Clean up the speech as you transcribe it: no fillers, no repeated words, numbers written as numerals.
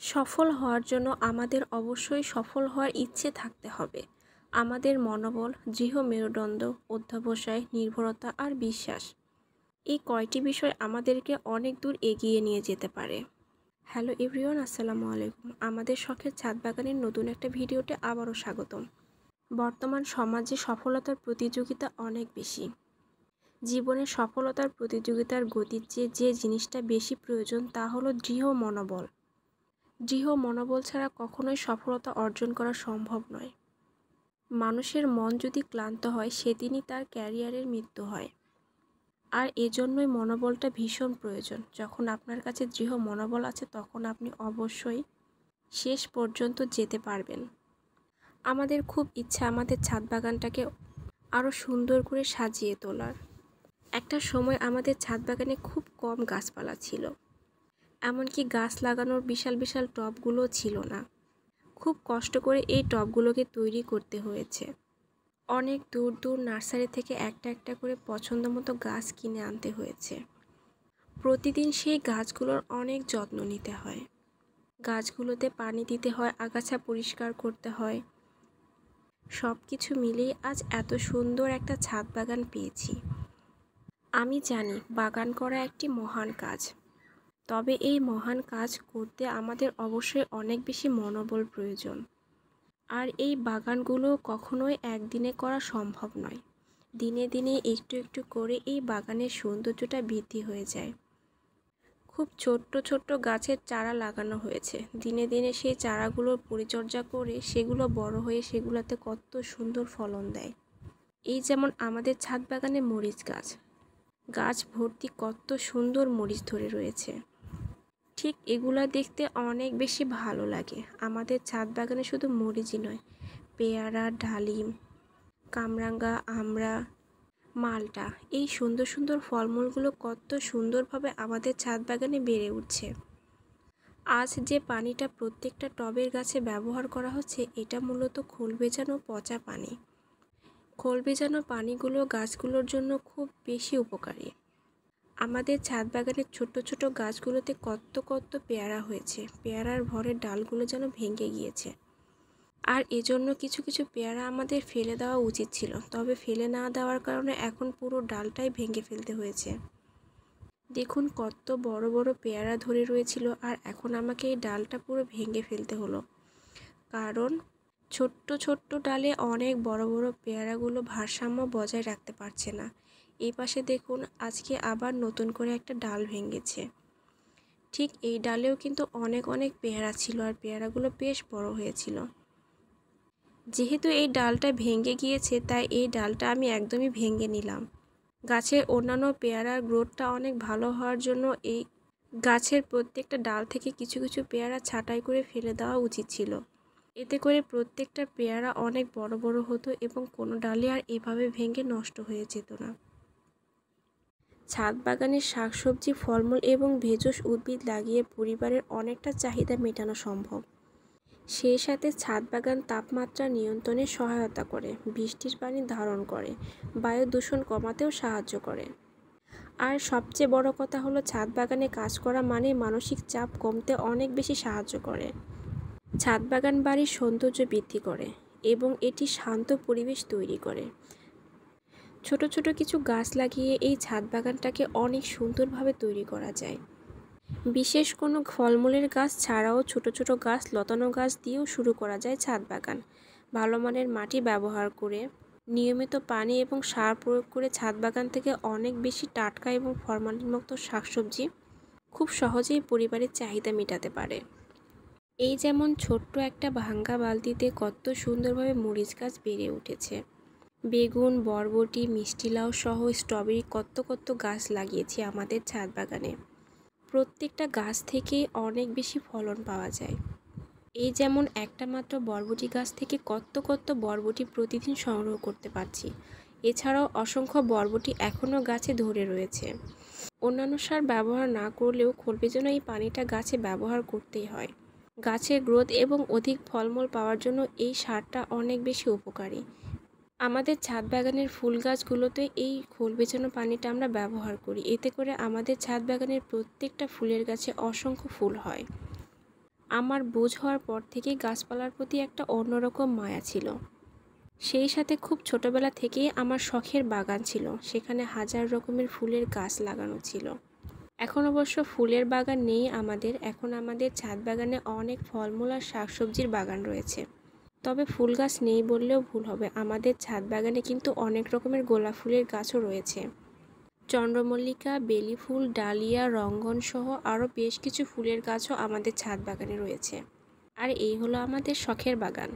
সফল হওয়ার জন্য আমাদের অবশ্যই সফল হওয়ার ইচ্ছে থাকতে হবে। আমাদের মনোবল, দৃঢ় মেরুদণ্ড, অধ্যবসায়, নির্ভরতা আর বিশ্বাস, এই কয়টি বিষয় আমাদেরকে অনেক দূর এগিয়ে নিয়ে যেতে পারে। হ্যালো এভরিওয়ান, আসসালামু আলাইকুম। আমাদের শখের ছাদ বাগানের নতুন একটা ভিডিওতে আবারও স্বাগতম। বর্তমান সমাজে সফলতার প্রতিযোগিতা অনেক বেশি। জীবনের সফলতার প্রতিযোগিতার গতির চেয়ে যে জিনিসটা বেশি প্রয়োজন তা হলো দৃঢ় মনোবল। দৃঢ় মনোবল ছাড়া কখনোই সফলতা অর্জন করা সম্ভব নয়। মানুষের মন যদি ক্লান্ত হয় সেদিনই তার ক্যারিয়ারের মৃত্যু হয়। আর এজন্যই মনোবলটা ভীষণ প্রয়োজন। যখন আপনার কাছে দৃঢ় মনোবল আছে তখন আপনি অবশ্যই শেষ পর্যন্ত যেতে পারবেন। আমাদের খুব ইচ্ছা আমাদের ছাদ বাগানটাকে আরও সুন্দর করে সাজিয়ে তোলার। একটা সময় আমাদের ছাদ বাগানে খুব কম গাছপালা ছিল, এমনকি গাছ লাগানোর বিশাল বিশাল টবগুলো ছিল না। খুব কষ্ট করে এই টবগুলোকে তৈরি করতে হয়েছে। অনেক দূর দূর নার্সারি থেকে একটা একটা করে পছন্দ মতো গাছ কিনে আনতে হয়েছে। প্রতিদিন সেই গাছগুলোর অনেক যত্ন নিতে হয়। গাছগুলোতে পানি দিতে হয়, আগাছা পরিষ্কার করতে হয়। সব কিছু মিলিয়ে আজ এত সুন্দর একটা ছাদ বাগান পেয়েছি। আমি জানি বাগান করা একটি মহান কাজ, তবে এই মহান কাজ করতে আমাদের অবশ্যই অনেক বেশি মনোবল প্রয়োজন। আর এই বাগানগুলো কখনোই একদিনে করা সম্ভব নয়। দিনে দিনে একটু একটু করে এই বাগানের সৌন্দর্যটা বৃদ্ধি হয়ে যায়। খুব ছোট্ট ছোট্ট গাছের চারা লাগানো হয়েছে। দিনে দিনে সেই চারাগুলোর পরিচর্যা করে সেগুলো বড় হয়ে সেগুলোতে কত সুন্দর ফলন দেয়। এই যেমন আমাদের ছাদ বাগানে মরিচ গাছ, গাছ ভর্তি কত সুন্দর মরিচ ধরে রয়েছে। ঠিক এগুলা দেখতে অনেক বেশি ভালো লাগে। আমাদের ছাদ বাগানে শুধু মরিচই নয়, পেয়ারা, ডালিম, কামরাঙ্গা, আমড়া, মালটা, এই সুন্দর সুন্দর ফলমূলগুলো কত সুন্দরভাবে আমাদের ছাদ বাগানে বেড়ে উঠছে। আজ যে পানিটা প্রত্যেকটা টবের গাছে ব্যবহার করা হচ্ছে এটা মূলত খোল ভেজানো পচা পানি। খোল ভেজানো পানিগুলো গাছগুলোর জন্য খুব বেশি উপকারী। আমাদের ছাদ বাগানের ছোট ছোট গাছগুলোতে কত কত পেয়ারা হয়েছে। পেয়ারার ভরে ডালগুলো যেন ভেঙে গিয়েছে। আর এজন্য কিছু কিছু পেয়ারা আমাদের ফেলে দেওয়া উচিত ছিল, তবে ফেলে না দেওয়ার কারণে এখন পুরো ডালটাই ভেঙে ফেলতে হয়েছে। দেখুন কত বড় বড় পেয়ারা ধরে রয়েছিল, আর এখন আমাকে এই ডালটা পুরো ভেঙে ফেলতে হলো, কারণ ছোট্ট ছোট্ট ডালে অনেক বড় বড় পেয়ারাগুলো ভারসাম্য বজায় রাখতে পারছে না। এই পাশে দেখুন আজকে আবার নতুন করে একটা ডাল ভেঙেছে। ঠিক এই ডালেও কিন্তু অনেক অনেক পেয়ারা ছিল, আর পেয়ারাগুলো বেশ বড় হয়েছিল। যেহেতু এই ডালটা ভেঙে গিয়েছে তাই এই ডালটা আমি একদমই ভেঙে নিলাম। গাছের অন্যান্য পেয়ারার গ্রোথটা অনেক ভালো হওয়ার জন্য এই গাছের প্রত্যেকটা ডাল থেকে কিছু কিছু পেয়ারা ছাঁটাই করে ফেলে দেওয়া উচিত ছিল। এতে করে প্রত্যেকটা পেয়ারা অনেক বড় বড় হতো এবং কোনো ডালই আর এভাবে ভেঙে নষ্ট হয়ে যেত না। ছাদ বাগানের শাকসবজি, ফলমূল এবং ভেষজ উদ্ভিদ লাগিয়ে পরিবারের অনেকটা চাহিদা মেটানো সম্ভব। সেই সাথে ছাদ বাগান তাপমাত্রা নিয়ন্ত্রণে সহায়তা করে, বৃষ্টির পানি ধারণ করে, বায়ু দূষণ কমাতেও সাহায্য করে। আর সবচেয়ে বড় কথা হলো ছাদ বাগানে কাজ করা মানে মানসিক চাপ কমতে অনেক বেশি সাহায্য করে। ছাদ বাগান বাড়ির সৌন্দর্য বৃদ্ধি করে এবং এটি শান্ত পরিবেশ তৈরি করে। ছোট ছোট কিছু গাছ লাগিয়ে এই ছাদ বাগানটাকে অনেক সুন্দরভাবে তৈরি করা যায়। বিশেষ কোনো ফলমূলের গাছ ছাড়াও ছোট ছোট গাছ, লতানো গাছ দিয়েও শুরু করা যায় ছাদ বাগান। ভালো মানের মাটি ব্যবহার করে, নিয়মিত পানি এবং সার প্রয়োগ করে ছাদ বাগান থেকে অনেক বেশি টাটকা এবং ফরমালিনমুক্ত শাকসবজি খুব সহজেই পরিবারের চাহিদা মেটাতে পারে। এই যেমন ছোট্ট একটা ভাঙ্গা বালতিতে কত সুন্দরভাবে মরিচ গাছ বেড়ে উঠেছে। বেগুন, বরবটি, মিষ্টি লাউ সহ স্ট্রবেরি কত কত গাছ লাগিয়েছি আমাদের ছাদ বাগানে। প্রত্যেকটা গাছ থেকেই অনেক বেশি ফলন পাওয়া যায়। এই যেমন একটা মাত্র বরবটি গাছ থেকে কত কত বরবটি প্রতিদিন সংগ্রহ করতে পারছি। এছাড়াও অসংখ্য বরবটি এখনও গাছে ধরে রয়েছে। অন্যান্য সার ব্যবহার না করলেও খোল ভেজানো এই পানিটা গাছে ব্যবহার করতেই হয়। গাছের গ্রোথ এবং অধিক ফলমূল পাওয়ার জন্য এই সারটা অনেক বেশি উপকারী। আমাদের ছাদ বাগানের ফুল গাছগুলোতে এই খোল ভেজানো পানিটা আমরা ব্যবহার করি। এতে করে আমাদের ছাদ বাগানের প্রত্যেকটা ফুলের গাছে অসংখ্য ফুল হয়। আমার বোঝ হওয়ার পর থেকেই গাছপালার প্রতি একটা অন্যরকম মায়া ছিল। সেই সাথে খুব ছোটবেলা থেকেই আমার শখের বাগান ছিল, সেখানে হাজার রকমের ফুলের গাছ লাগানো ছিল। এখন অবশ্য ফুলের বাগান নেই আমাদের, এখন আমাদের ছাদ বাগানে অনেক ফলমূল আর শাকসবজির বাগান রয়েছে। তবে ফুল গাছ নেই বললেও ভুল হবে, আমাদের ছাদ বাগানে কিন্তু অনেক রকমের গোলাপ ফুলের গাছও রয়েছে। চন্দ্রমল্লিকা, বেলি ফুল, ডালিয়া, রঙ্গন সহ আরও বেশ কিছু ফুলের গাছও আমাদের ছাদ বাগানে রয়েছে। আর এই হলো আমাদের শখের বাগান।